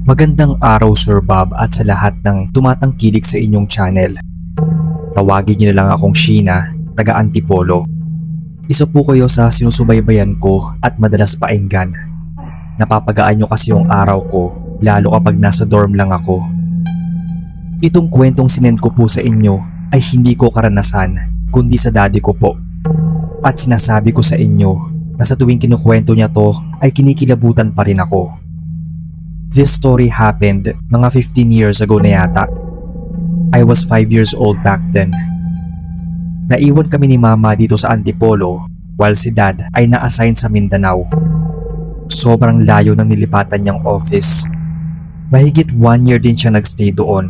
Magandang araw Sir Bob at sa lahat ng tumatangkilik sa inyong channel. Tawagin niyo na lang akong Sheena, taga Antipolo. Isa po kayo sa sinusubaybayan ko at madalas painggan. Napapagaan niyo kasi yung araw ko, lalo kapag nasa dorm lang ako. Itong kwentong sinend ko po sa inyo ay hindi ko karanasan, kundi sa daddy ko po. At sinasabi ko sa inyo na sa tuwing kinukwento niya to ay kinikilabutan pa rin ako. This story happened mga 15 years ago na yata. I was 5 years old back then. Naiwan kami ni mama dito sa Antipolo while si dad ay na-assign sa Mindanao. Sobrang layo ng nilipatan niyang office. Mahigit 1 year din siya nagstay doon.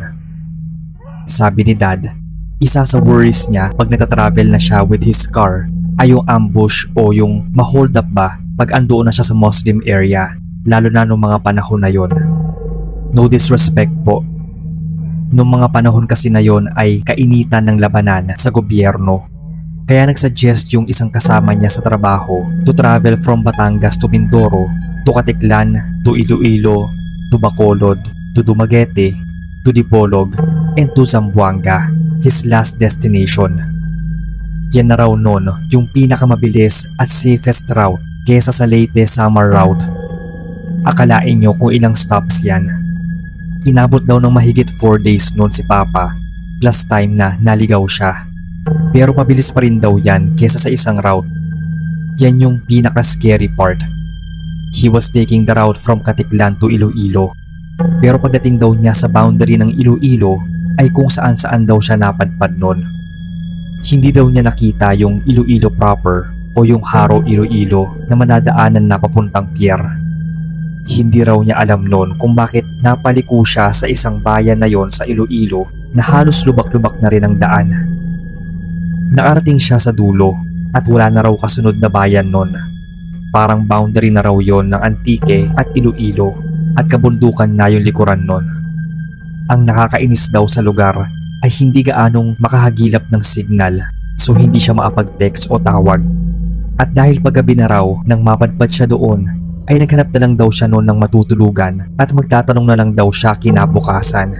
Sabi ni dad, isa sa worries niya pag natatravel na siya with his car ay yung ambush o yung ma-hold up ba pag andoon na siya sa Muslim area. Lalo na nung mga panahon na yon. No disrespect po. Nung mga panahon kasi na yon ay kainitan ng labanan sa gobyerno. Kaya nagsuggest yung isang kasama niya sa trabaho to travel from Batangas to Mindoro, to Katiklan, to Iloilo, to Bacolod, to Dumaguete, to Dipolog, and to Zamboanga, his last destination. Yan na raw nun yung pinakamabilis at safest route kesa sa Leyte summer route. Akalain nyo kung ilang stops yan. Inabot daw ng mahigit 4 days noon si Papa, plus time na naligaw siya. Pero mabilis pa rin daw yan kesa sa isang route. Yan yung pinaka-scary part. He was taking the route from Katiklan to Iloilo. Pero pagdating daw niya sa boundary ng Iloilo ay kung saan-saan daw siya napadpad noon. Hindi daw niya nakita yung Iloilo proper o yung Haro Iloilo na madadaanan na papuntang pier. Hindi raw niya alam noon kung bakit napaliko siya sa isang bayan na yon sa Iloilo na halos lubak-lubak na rin ang daan. Nakarating siya sa dulo at wala na raw kasunod na bayan noon. Parang boundary na raw yon ng Antique at Iloilo at kabundukan na yung likuran noon. Ang nakakainis daw sa lugar ay hindi gaanong makahagilap ng signal, so hindi siya maapag-text o tawag. At dahil paggabi na raw nang mapadpad siya doon, ay naghanap na lang daw siya noon ng matutulugan at magtatanong na lang daw siya kinabukasan.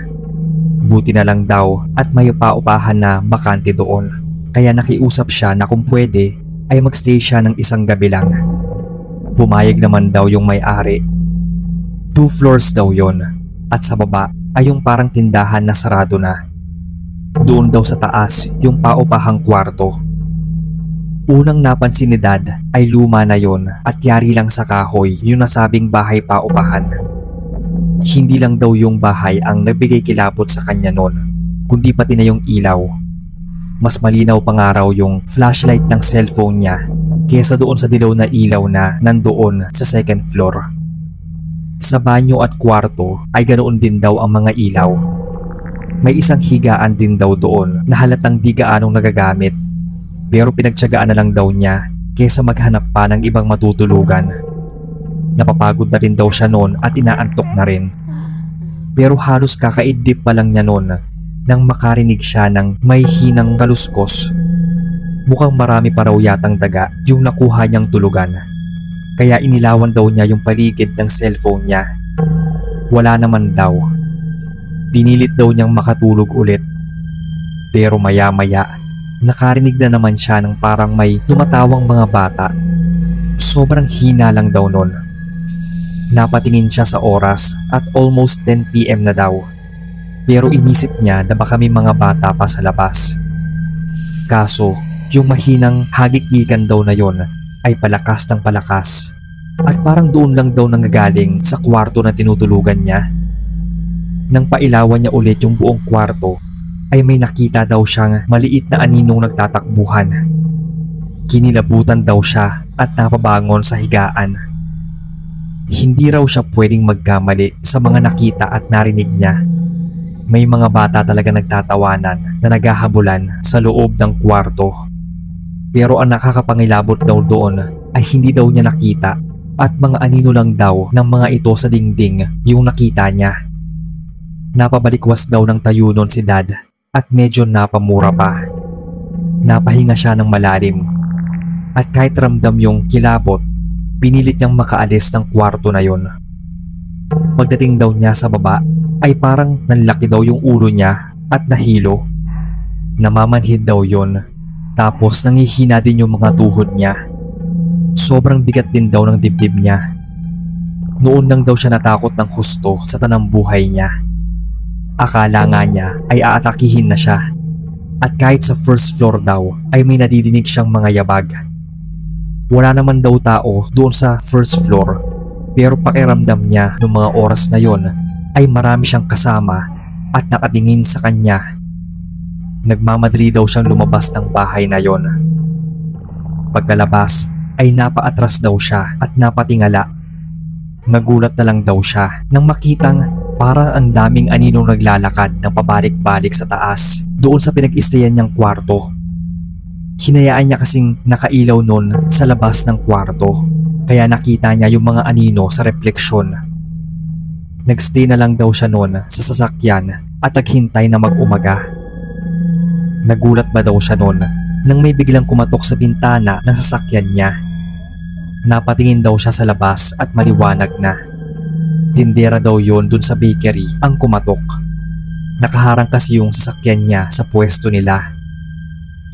Buti na lang daw at may paupahan na bakante doon, kaya nakiusap siya na kung pwede ay magstay siya ng isang gabi lang. Pumayag naman daw yung may-ari. 2 floors daw yon at sa baba ay yung parang tindahan na sarado na. Doon daw sa taas yung paupahang kwarto. Unang napansin ni dad ay luma na yon at yari lang sa kahoy yung nasabing bahay paupahan. Hindi lang daw yung bahay ang nagbigay kilabot sa kanya noon, kundi pati na yung ilaw. Mas malinaw pa nga raw yung flashlight ng cellphone niya kesa doon sa dilaw na ilaw na nandoon sa second floor. Sa banyo at kwarto ay ganoon din daw ang mga ilaw. May isang higaan din daw doon na halatang di gaanong nagagamit. Pero pinagtiyagaan na lang daw niya kesa maghanap pa ng ibang matutulugan. Napapagod na rin daw siya noon at inaantok na rin. Pero halos kakaidip pa lang niya noon nang makarinig siya ng may hinang kaluskos. Mukhang marami pa raw yatang daga yung nakuha niyang tulugan. Kaya inilawan daw niya yung paligid ng cellphone niya. Wala naman daw. Pinilit daw niyang makatulog ulit. Pero maya-maya nakarinig na naman siya ng parang may tumatawang mga bata. Sobrang hina lang daw nun. Napatingin siya sa oras at almost 10 PM na daw. Pero inisip niya na baka may mga bata pa sa labas. Kaso, yung mahinang hagik-gikan daw na yon ay palakas ng palakas. At parang doon lang daw nanggagaling sa kwarto na tinutulugan niya. Nang pailawan niya ulit yung buong kwarto, ay may nakita daw siyang maliit na aninong nagtatakbuhan. Kinilabutan daw siya at napabangon sa higaan. Hindi raw siya pwedeng magkamali sa mga nakita at narinig niya. May mga bata talaga nagtatawanan na naghahabulan sa loob ng kwarto. Pero ang nakakapangilabot daw doon ay hindi daw niya nakita at mga anino lang daw ng mga ito sa dingding yung nakita niya. Napabalikwas daw ng tayo noon si dad at medyo napamura pa. Napahinga siya ng malalim at kahit ramdam yung kilabot, pinilit niyang makaalis ng kwarto na yon. Pagdating daw niya sa baba ay parang nanlaki daw yung ulo niya at nahilo. Namamanhid daw yon. Tapos nangihina din yung mga tuhod niya. Sobrang bigat din daw ng dibdib niya. Noon lang daw siya natakot ng husto sa tanang buhay niya. Akala nga niya ay aatakihin na siya. At kahit sa first floor daw ay may nadidinig siyang mga yabag. Wala naman daw tao doon sa first floor, pero pakiramdam niya noong mga oras na yon ay marami siyang kasama at nakatingin sa kanya. Nagmamadali daw siyang lumabas ng bahay na yon. Pagkalabas ay napaatras daw siya at napatingala. Nagulat na lang daw siya nang makitang parang ang daming aninong naglalakad ng pabalik-balik sa taas doon sa pinag-istayan niyang kwarto. Hinayaan niya kasing nakailaw nun sa labas ng kwarto, kaya nakita niya yung mga anino sa refleksyon. Nagstay na lang daw siya nun sa sasakyan at naghintay na mag-umaga. Nagulat ba daw siya nun nang may biglang kumatok sa bintana ng sasakyan niya. Napatingin daw siya sa labas at maliwanag na. Tindera daw yon dun sa bakery ang kumatok. Nakaharang kasi yung sasakyan niya sa pwesto nila.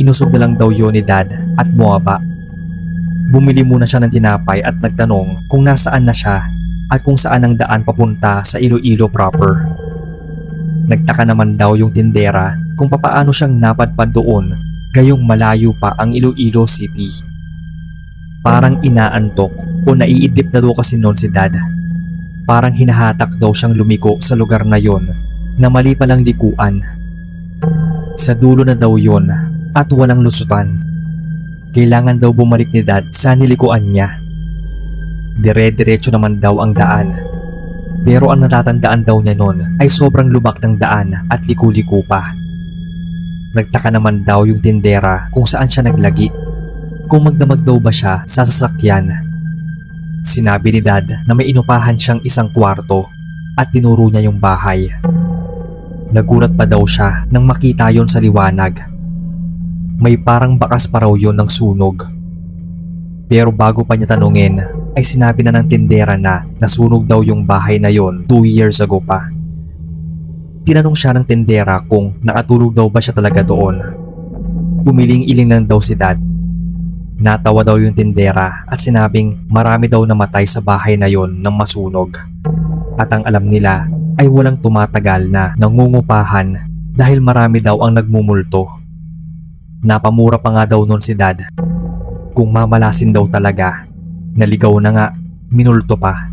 Inusog na lang daw yon ni Dad at bumaba. Bumili muna siya ng tinapay at nagtanong kung nasaan na siya at kung saan ang daan papunta sa Iloilo proper. Nagtaka naman daw yung tindera kung papaano siyang napadpad doon gayong malayo pa ang Iloilo City. Parang inaantok o naiidip na daw kasi noon si Dad. Parang hinahatak daw siyang lumiko sa lugar na yon na mali palang likuan. Sa dulo na daw yon at walang lusutan. Kailangan daw bumalik ni Dad sa nilikuan niya. Dire-diretso naman daw ang daan. Pero ang natatandaan daw niya noon ay sobrang lubak ng daan at liku-liku pa. Nagtaka naman daw yung tindera kung saan siya naglagi. Kung magdamag daw ba siya sa sasakyan. Sinabi ni Dad na may inupahan siyang isang kwarto at tinuro niya yung bahay. Nagulat pa daw siya nang makita yon sa liwanag. May parang bakas pa raw yon ng sunog. Pero bago pa niya tanungin ay sinabi na ng tindera na nasunog daw yung bahay na yon 2 years ago pa. Tinanong siya ng tindera kung nakatulog daw ba siya talaga doon. Umiling-iling lang daw si Dad. Natawa daw yung tindera at sinabing marami daw namatay sa bahay na yon nang masunog. At ang alam nila ay walang tumatagal na nangungupahan dahil marami daw ang nagmumulto. Napamura pa nga daw noon si Dad. Kung mamalasin daw talaga, naligaw na nga, minulto pa.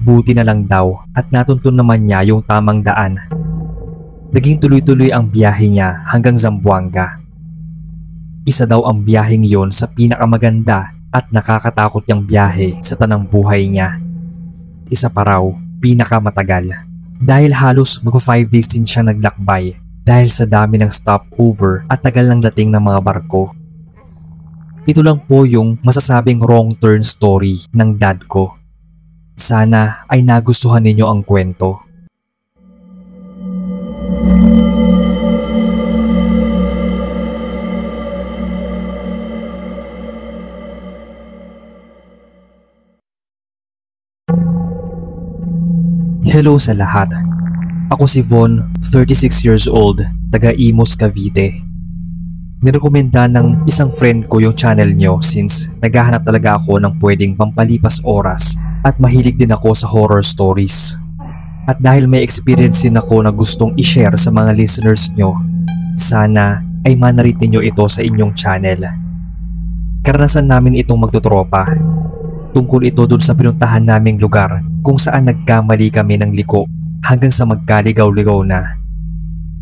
Buti na lang daw at natuntun naman niya yung tamang daan. Naging tuloy-tuloy ang biyahe niya hanggang Zamboanga. Isa daw ang biyaheng yon sa pinakamaganda at nakakatakot niyang biyahe sa tanang buhay niya. Isa pa raw, pinakamatagal. Dahil halos mag-5 days din siya naglakbay dahil sa dami ng stopover at tagal ng dating ng mga barko. Ito lang po yung masasabing wrong turn story ng dad ko. Sana ay nagustuhan ninyo ang kwento. Hello sa lahat. Ako si Von, 36 years old, taga Imus, Cavite. Nirekomenda ng isang friend ko yung channel nyo since naghahanap talaga ako ng pwedeng pampalipas oras at mahilig din ako sa horror stories. At dahil may experience din ako na gustong i-share sa mga listeners nyo, sana ay manarit ninyo ito sa inyong channel. Karanasan namin itong magtutropa. Tungkol ito dun sa pinuntahan naming lugar kung saan nagkamali kami ng liko hanggang sa magkaligaw-ligaw na.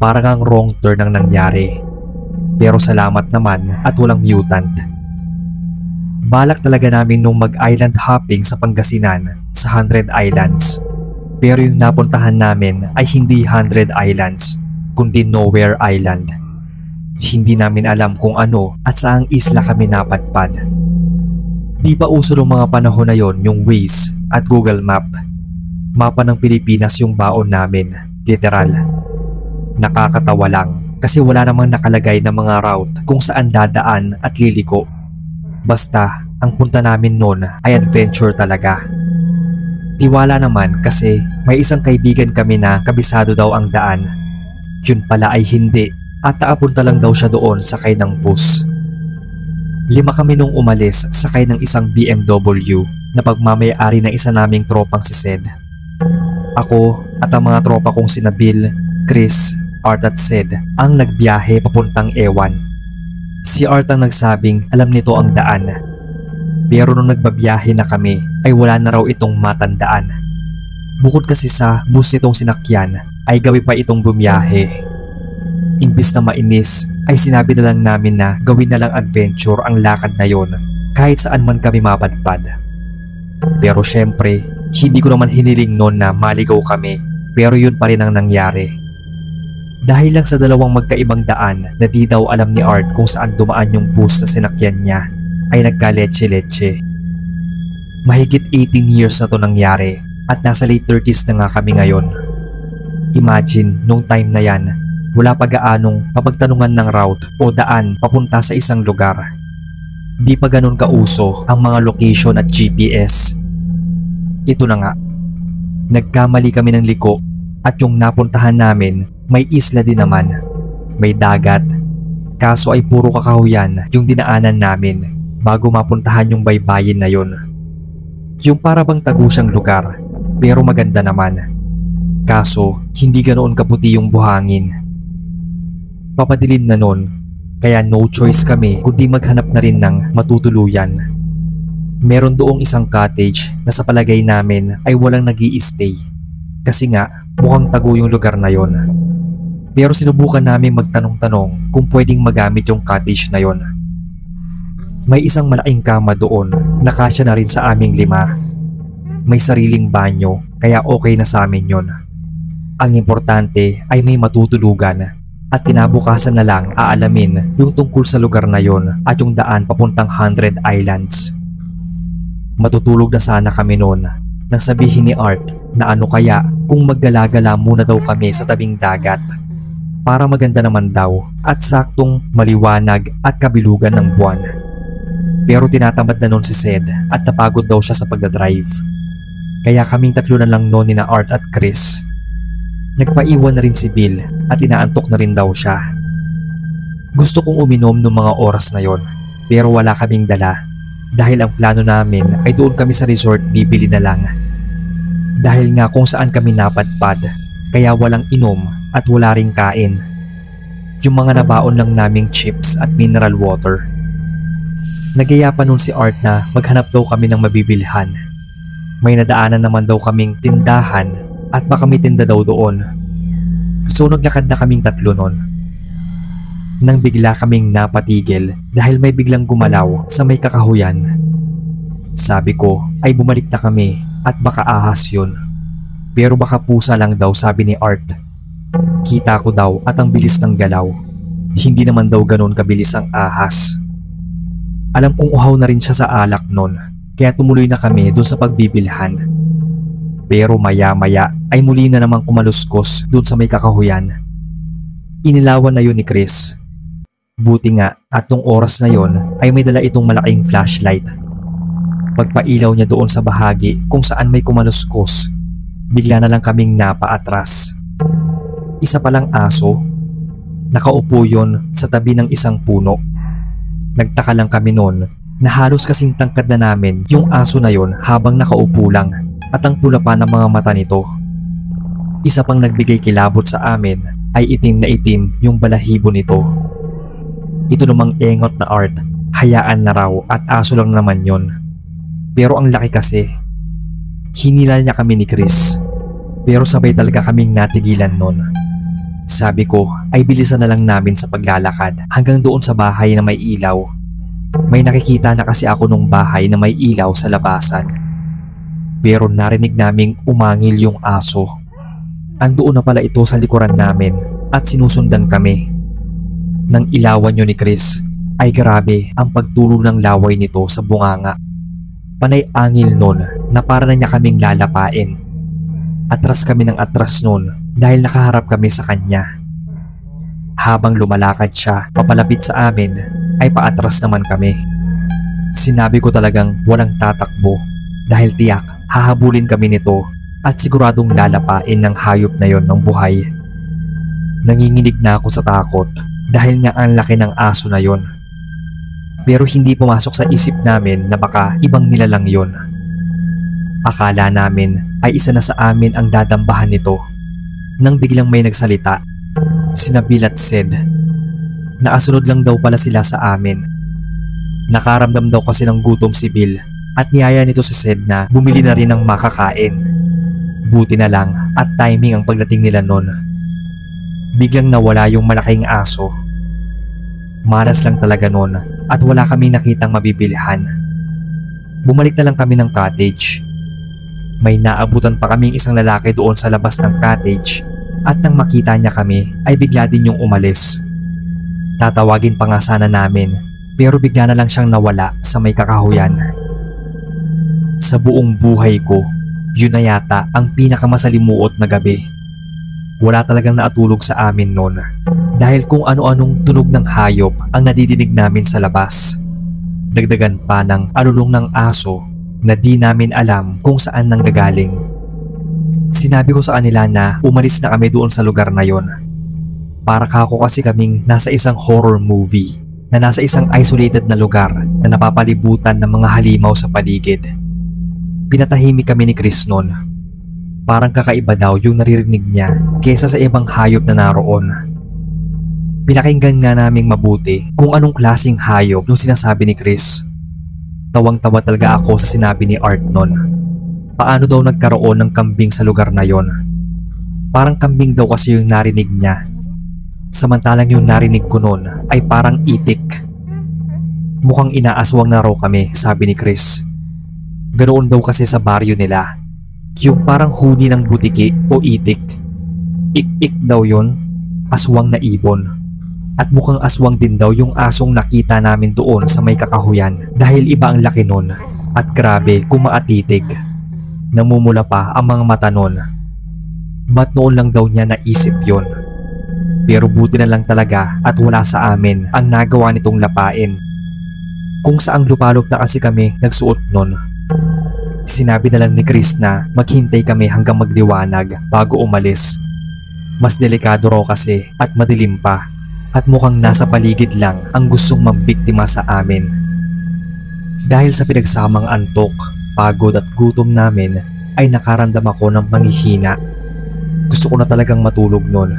Parang ang wrong turn ang nangyari. Pero salamat naman at walang mutant. Balak talaga namin nung mag-island hopping sa Pangasinan sa 100 Islands. Pero yung napuntahan namin ay hindi 100 Islands, kundi Nowhere Island. Hindi namin alam kung ano at saang isla kami napadpad. Di pa uso ng mga panahon na yon yung Waze at Google Map. Mapa ng Pilipinas yung baon namin, literal. Nakakatawa lang kasi wala namang nakalagay na mga route kung saan dadaan at liliko. Basta ang punta namin noon ay adventure talaga. Tiwala naman kasi may isang kaibigan kami na kabisado daw ang daan. Yun pala ay hindi at naapunta lang daw siya doon sakay ng bus. 5 kami nung umalis sakay ng isang BMW na pagmamayari ng isa naming tropang si Sed. Ako at ang mga tropa kong sina Bill, Chris, Art at Sed ang nagbiyahe papuntang Ewan. Si Art ang nagsabing alam nito ang daan. Pero nung nagbabiyahe na kami ay wala na raw itong matandaan. Bukod kasi sa bus nitong sinakyan ay gabi pa itong bumiyahe. Imbis na mainis ay sinabi na lang namin na gawin na lang adventure ang lakad na yon kahit saan man kami mapadpad. Pero syempre hindi ko naman hiniling noon na maligaw kami pero yun pa rin ang nangyari. Dahil lang sa dalawang magkaibang daan na di daw alam ni Art kung saan dumaan yung bus na sinakyan niya ay nagkaletse-letse. Mahigit 18 years na to nangyari at nasa late 30s na nga kami ngayon. Imagine nung time na yan, wala pa gaanong mapagtanungan ng route o daan papunta sa isang lugar. Di pa ganun kauso ang mga location at GPS. Ito na nga, nagkamali kami ng liko at yung napuntahan namin may isla din naman, may dagat. Kaso ay puro kakahuyan yung dinaanan namin bago mapuntahan yung baybayin na yon. Yung para bang tagusyang lugar pero maganda naman. Kaso hindi ganoon kaputi yung buhangin. Papadilim na nun kaya no choice kami kundi maghanap na rin ng matutuluyan. Meron doong isang cottage na sa palagay namin ay walang nag-i-stay kasi nga mukhang tago yung lugar na yon. Pero sinubukan namin magtanong-tanong kung pwedeng magamit yung cottage na yon. May isang malaking kama doon na kasya na rin sa aming 5. May sariling banyo kaya okay na sa amin yon. Ang importante ay may matutulugan at kinabukasan na lang aalamin yung tungkol sa lugar na yon at yung daan papuntang 100 Islands. Matutulog na sana kami noon nang sabihin ni Art na ano kaya kung maggala-gala muna daw kami sa tabing dagat para maganda naman daw at saktong maliwanag at kabilugan ng buwan. Pero tinatamad na noon si Sed at napagod daw siya sa pagdadrive. Kaya kaming 3 na lang noon ni na Art at Chris. Nagpaiwan na rin si Bill at inaantok na rin daw siya. Gusto kong uminom noong mga oras na yon pero wala kaming dala dahil ang plano namin ay doon kami sa resort bibili na lang. Dahil nga kung saan kami napadpad kaya walang inom at wala ring kain. Yung mga nabaon lang naming chips at mineral water. Nagaya pa nun si Art na maghanap daw kami ng mabibilhan. May nadaanan naman daw kaming tindahan at baka may tinda daw doon. So naglakad na kaming 3 nun. Nang bigla kaming napatigil dahil may biglang gumalaw sa may kakahuyan. Sabi ko ay bumalik na kami at baka ahas yun. Pero baka pusa lang daw sabi ni Art. Kita ko daw at ang bilis ng galaw. Hindi naman daw ganun kabilis ang ahas. Alam kong uhaw na rin siya sa alak nun kaya tumuloy na kami doon sa pagbibilhan. Pero maya-maya ay muli na namang kumaluskos doon sa may kakahuyan. Inilawan na yun ni Chris. Buti nga at nung oras na yon ay may dala itong malaking flashlight. Pagpailaw niya doon sa bahagi kung saan may kumaluskos, bigla na lang kaming napaatras. Isa palang aso. Nakaupo yon sa tabi ng isang puno. Nagtaka lang kami noon na halos kasing tangkad na namin yung aso na yon habang nakaupo lang at ang pula pa ng mga mata nito. Isa pang nagbigay kilabot sa amin ay itim na itim yung balahibo nito. Ito namang engot na Art, hayaan na raw at aso lang naman yon. Pero ang laki kasi. Hinila niya kami ni Chris. Pero sabay talaga kaming natigilan nun. Sabi ko ay bilisan na lang namin sa paglalakad hanggang doon sa bahay na may ilaw. May nakikita na kasi ako nung bahay na may ilaw sa labasan. Pero narinig naming umangil yung aso. Andoon na pala ito sa likuran namin at sinusundan kami. Nang ilawan nyo ni Chris ay grabe ang pagtulog ng laway nito sa bunganga. Panay angil nun na para na niya kaming lalapain. Atras kami ng atras nun dahil nakaharap kami sa kanya. Habang lumalakad siya papalapit sa amin ay paatras naman kami. Sinabi ko talagang walang tatakbo dahil tiyak hahabulin kami nito at siguradong lalapain ng hayop na yon ng buhay. Nanginginig na ako sa takot dahil nga ang laki ng aso na yon. Pero hindi pumasok sa isip namin na baka ibang nilalang yon. Akala namin ay isa na sa amin ang dadambahan nito nang biglang may nagsalita. Sina Bill at Sed. Naasunod lang daw pala sila sa amin. Nakaramdam daw kasi ng gutom si Bill at niyaya nito si Sed na bumili na rin ng makakain. Buti na lang at timing ang pagdating nila nun. Biglang nawala yung malaking aso. Malas lang talaga nun at wala kaming nakitang mabibilhan. Bumalik na lang kami ng cottage. May naabutan pa kaming isang lalaki doon sa labas ng cottage at nang makita niya kami ay bigla din yung umalis. Tatawagin pa nga sana namin pero bigla na lang siyang nawala sa may kakahuyan. Sa buong buhay ko, yun na yata ang pinakamasalimuot na gabi. Wala talagang naatulog sa amin noon dahil kung ano-anong tunog ng hayop ang nadidinig namin sa labas. Dagdagan pa ng alulong ng aso na di namin alam kung saan nanggagaling. Sinabi ko sa kanila na umalis na kami doon sa lugar na yon. Para kako kasi kaming nasa isang horror movie na nasa isang isolated na lugar na napapalibutan ng mga halimaw sa paligid. Pinatahimik kami ni Chris noon. Parang kakaiba daw yung naririnig niya kesa sa ibang hayop na naroon. Pinakinggan nga naming mabuti kung anong klaseng hayop yung sinasabi ni Chris. Tawang-tawa talaga ako sa sinabi ni Art nun. Paano daw nagkaroon ng kambing sa lugar na yon? Parang kambing daw kasi yung narinig niya. Samantalang yung narinig ko nun ay parang itik. Mukhang inaaswang na raw kami, sabi ni Chris. Ganoon daw kasi sa baryo nila. Yung parang huni ng butiki o itik. Ik-ik daw yon, aswang na ibon. At mukhang aswang din daw yung asong nakita namin doon sa may kakahuyan dahil iba ang laki nun at grabe kung maatitig. Namumula pa ang mga mata nun. Ba't noon lang daw niya naisip yon? Pero buti na lang talaga at wala sa amin ang nagawa nitong lapain. Kung saang lupalop na kasi kami nagsuot nun. Sinabi na lang ni Chris na maghintay kami hanggang magliwanag bago umalis. Mas delikado raw kasi at madilim pa. At mukhang nasa paligid lang ang gustong mambiktima sa amin. Dahil sa pinagsamang antok, pagod at gutom namin ay nakaramdam ako ng panghihina. Gusto ko na talagang matulog nun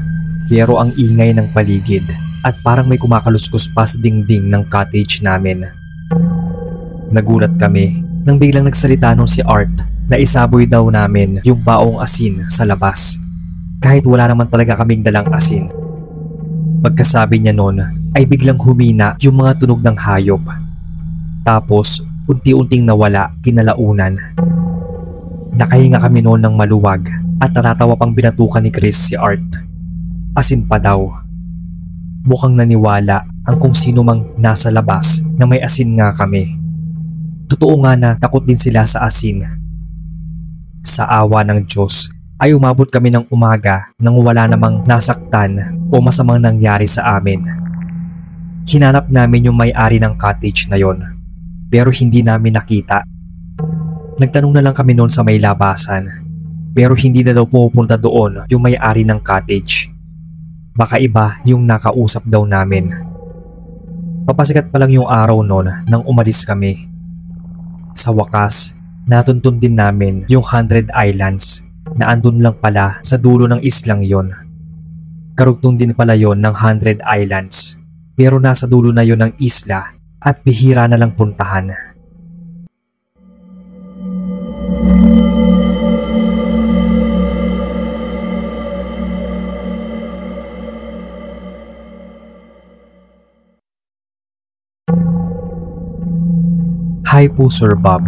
pero ang ingay ng paligid at parang may kumakaluskos pa sa dingding ng cottage namin. Nagulat kami nang biglang nagsalita nun si Art na isaboy daw namin yung baong asin sa labas kahit wala naman talaga kaming dalang asin. Pagkasabi niya noon ay biglang humina yung mga tunog ng hayop. Tapos unti-unting nawala kinalaunan. Nakahinga kami noon ng maluwag at natatawa pang binatukan ni Chris si Art. Asin pa daw. Mukhang naniwala ang kung sino mang nasa labas na may asin nga kami. Totoo nga na takot din sila sa asin. Sa awa ng Diyos ay umabot kami ng umaga nang wala namang nasaktan o masamang nangyari sa amin. Hinanap namin yung may-ari ng cottage na yon pero hindi namin nakita. Nagtanong na lang kami noon sa may labasan pero hindi na daw pumupunta doon yung may-ari ng cottage. Baka iba yung nakausap daw namin. Papasikat pa lang yung araw noon nang umalis kami. Sa wakas, natuntun din namin yung 100 Islands na andun lang pala sa dulo ng islang yon. Karugtong din pala yon ng 100 Islands pero nasa dulo na yon ng isla at bihira na lang puntahan. Hi po Sir Bob.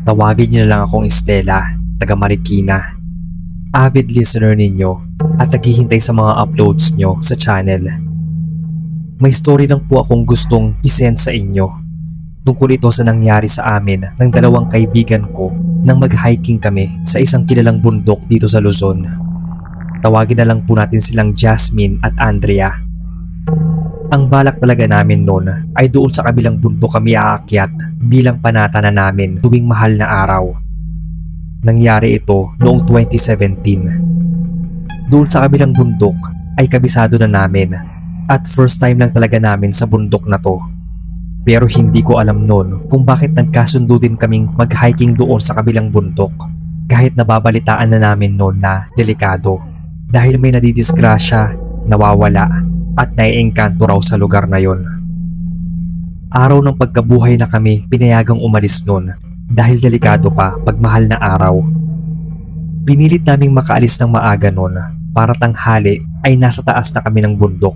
Tawagin niyo na lang akong Estela, taga Marikina. Avid listener ninyo at naghihintay sa mga uploads nyo sa channel. May story lang po akong gustong isend sa inyo. Tungkol ito sa nangyari sa amin ng dalawang kaibigan ko nang mag-hiking kami sa isang kilalang bundok dito sa Luzon. Tawagin na lang po natin silang Jasmine at Andrea. Ang balak talaga namin noon ay doon sa kabilang bundok kami aakyat bilang panata na namin tuwing mahal na araw. Nangyari ito noong 2017. Doon sa kabilang bundok ay kabisado na namin at first time lang talaga namin sa bundok na to. Pero hindi ko alam noon kung bakit nagkasundo din kaming mag-hiking doon sa kabilang bundok kahit nababalitaan na namin noon na delikado dahil may nadidisgrasya, nawawala at naiengkanto raw sa lugar na yon. Araw ng pagkabuhay na kami pinayagang umalis noon dahil delikado pa pag mahal na araw. Pinilit naming makaalis ng maaga noon para tanghali ay nasa taas na kami ng bundok.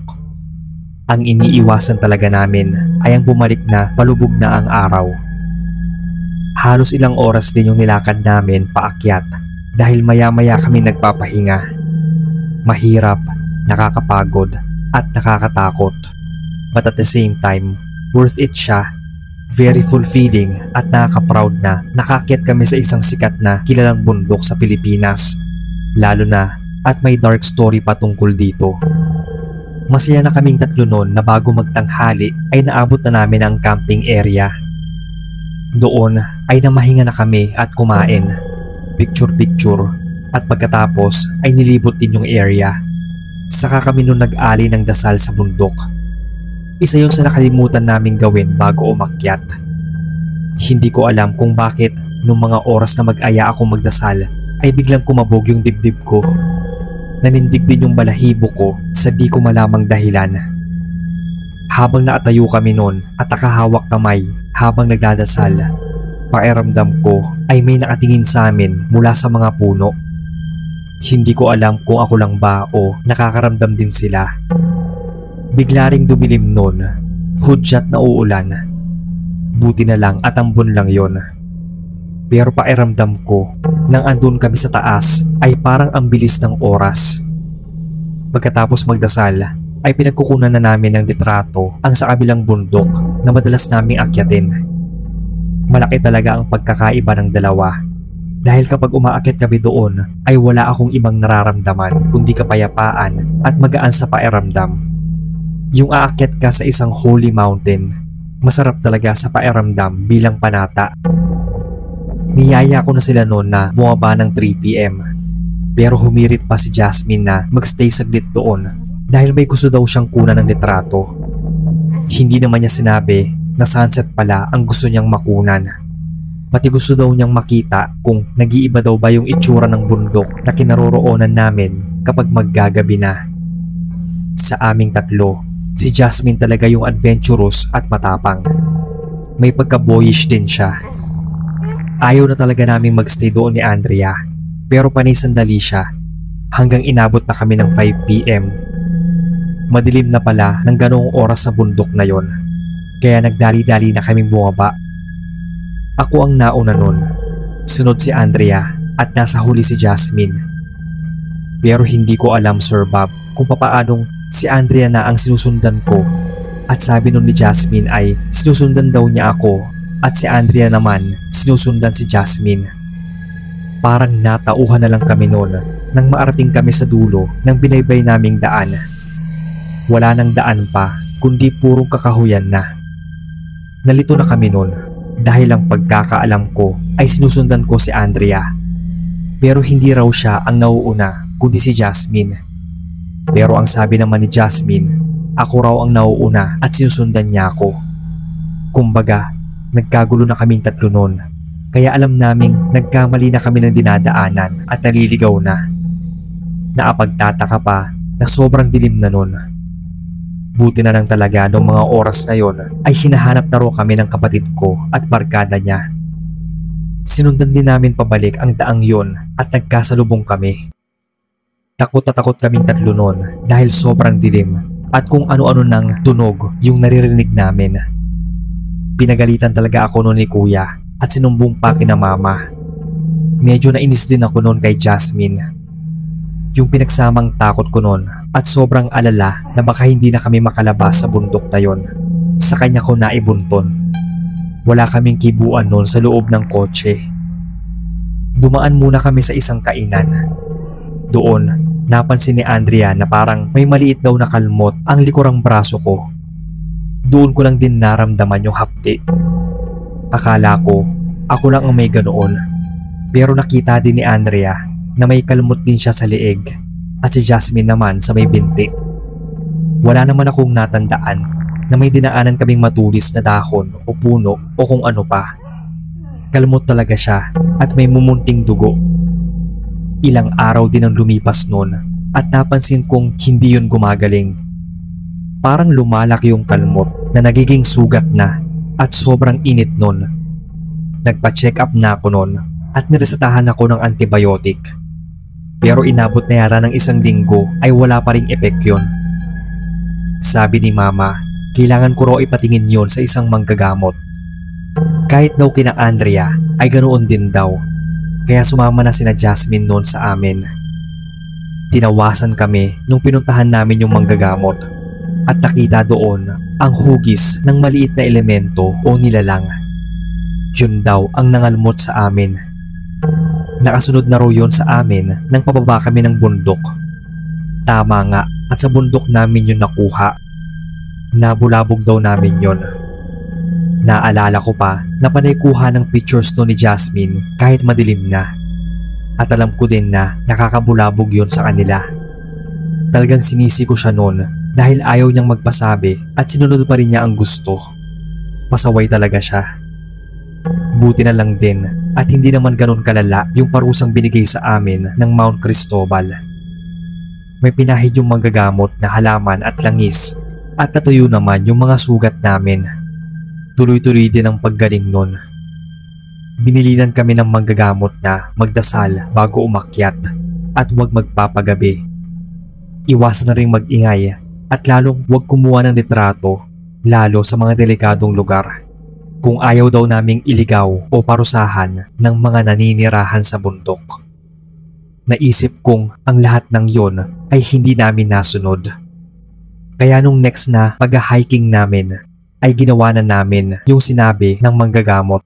Ang iniiwasan talaga namin ay ang bumalik na palubog na ang araw. Halos ilang oras din yung nilakad namin paakyat dahil maya-maya kami nagpapahinga. Mahirap, nakakapagod at nakakatakot. But at the same time, worth it siya. Very fulfilling at nakaka-proud na nakakyat kami sa isang sikat na kilalang bundok sa Pilipinas. Lalo na at may dark story pa tungkol dito. Masaya na kaming tatlo noon na bago magtanghali ay naabot na namin ang camping area. Doon ay namahinga na kami at kumain, picture-picture at pagkatapos ay nilibot din yung area. Saka kami noon nag-ali ng dasal sa bundok. Isa yun sa nakalimutan naming gawin bago umakyat. Hindi ko alam kung bakit nung mga oras na mag-aya ako magdasal ay biglang kumabog yung dibdib ko. Nanindig din yung balahibo ko sa di ko malamang dahilan. Habang naatayo kami noon at nakahawak kamay habang nagdadasal, pakiramdam ko ay may nakatingin sa amin mula sa mga puno. Hindi ko alam kung ako lang ba o nakakaramdam din sila. Bigla ring dumilim noon, hudyat na uulan. Buti na lang at ambon lang yon. Pero pakiramdam ko nang andun kami sa taas ay parang ang bilis ng oras. Pagkatapos magdasal ay pinagkukunan na namin ng litrato ang sa kabilang bundok na madalas naming akyatin. Malaki talaga ang pagkakaiba ng dalawa dahil kapag umaakyat kami doon ay wala akong ibang nararamdaman kundi kapayapaan at magaan sa pakiramdam. Yung aakyat ka sa isang holy mountain, masarap talaga sa pakiramdam bilang panata. Niyaya ko na sila noon na bumaba ng 3 PM. Pero humirit pa si Jasmine na magstay saglit doon dahil may gusto daw siyang kunan ng litrato. Hindi naman niya sinabi na sunset pala ang gusto niyang makunan. Pati gusto daw niyang makita kung nag-iiba daw ba yung itsura ng bundok na kinaroroonan namin kapag maggagabi na. Sa aming tatlo, si Jasmine talaga yung adventurous at matapang. May pagka-boyish din siya. Ayaw na talaga naming magstay doon ni Andrea pero panay-sandali siya hanggang inabot na kami ng 5 PM. Madilim na pala ng ganoong oras sa bundok na yon kaya nagdali-dali na kaming bumaba. Ako ang nauna nun, sunod si Andrea at nasa huli si Jasmine. Pero hindi ko alam Sir Bob kung papaanong si Andrea na ang sinusundan ko at sabi nun ni Jasmine ay sinusundan daw niya ako at si Andrea naman sinusundan si Jasmine. Parang natauhan na lang kami noon nang maarating kami sa dulo ng binaybay naming daan. Wala nang daan pa kundi purong kakahuyan na. Nalito na kami noon dahil ang pagkakaalam ko ay sinusundan ko si Andrea. Pero hindi raw siya ang nauuna kundi si Jasmine. Pero ang sabi naman ni Jasmine, ako raw ang nauuna at sinusundan niya ako. Kumbaga, nagkagulo na kaming tatlo noon. Kaya alam naming nagkamali na kami ng dinadaanan at naliligaw na. Naapagtataka pa na sobrang dilim na noon. Buti na lang talaga noong mga oras na yon ay hinahanap na raw kami ng kapatid ko at barkada niya. Sinundan din namin pabalik ang daang yon at nagkasalubong kami. Takot na takot kaming tatlo noon dahil sobrang dilim at kung ano-ano nang tunog yung naririnig namin. Pinagalitan talaga ako noon ni Kuya at sinumbong pa kina Mama. Medyo nainis din ako noon kay Jasmine. Yung pinagsamang takot ko noon at sobrang alala na baka hindi na kami makalabas sa bundok na yon. Sa kanya ko naibunton. Wala kaming kibuan noon sa loob ng kotse. Dumaan muna kami sa isang kainan. Doon, napansin ni Andrea na parang may maliit daw na kalmot ang likurang braso ko. Doon ko lang din naramdaman yung hapti. Akala ko, ako lang ang may ganoon. Pero nakita din ni Andrea na may kalmot din siya sa leeg at si Jasmine naman sa may binti. Wala naman akong natandaan na may dinaanan kaming matulis na dahon o puno o kung ano pa. Kalmot talaga siya at may mumunting dugo. Ilang araw din ang lumipas noon at napansin kong hindi yun gumagaling. Parang lumalaki yung kalmot na nagiging sugat na at sobrang init noon. Nagpa-check up na ako noon at niresetahan ako ng antibiotic. Pero inabot na yata ng 1 linggo ay wala pa ring epek yun. Sabi ni Mama, kailangan ko raw ipatingin yon sa isang manggagamot. Kahit daw kina Andrea ay ganoon din daw, kaya sumama na sina Jasmine noon sa amin. Tinawasan kami nung pinuntahan namin yung manggagamot at nakita doon ang hugis ng maliit na elemento o nilalang. Yun daw ang nangalmot sa amin. Nakasunod na raw yun sa amin nang pababa kami ng bundok. Tama nga at sa bundok namin yun nakuha. Nabulabog daw namin yun. Naalala ko pa na panay kuha ng pictures to ni Jasmine kahit madilim na. At alam ko din na nakakabulabog yun sa kanila. Talagang sinisi ko siya noon dahil ayaw niyang magpasabi at sinunod pa rin niya ang gusto. Pasaway talaga siya. Buti na lang din at hindi naman ganun kalala yung parusang binigay sa amin ng Mount Cristobal. May pinahid yung manggagamot na halaman at langis at natuyo naman yung mga sugat namin. Tuloy-tuloy din ang paggaling nun. Binilinan kami ng manggagamot na magdasal bago umakyat at huwag magpapagabi. Iwasan na rin mag-ingay at lalong huwag kumuha ng litrato lalo sa mga delikadong lugar. Kung ayaw daw naming iligaw o parusahan ng mga naninirahan sa bundok. Naisip kong ang lahat ng yon ay hindi namin nasunod. Kaya nung next na pag-hiking namin ay ginawa na namin yung sinabi ng manggagamot.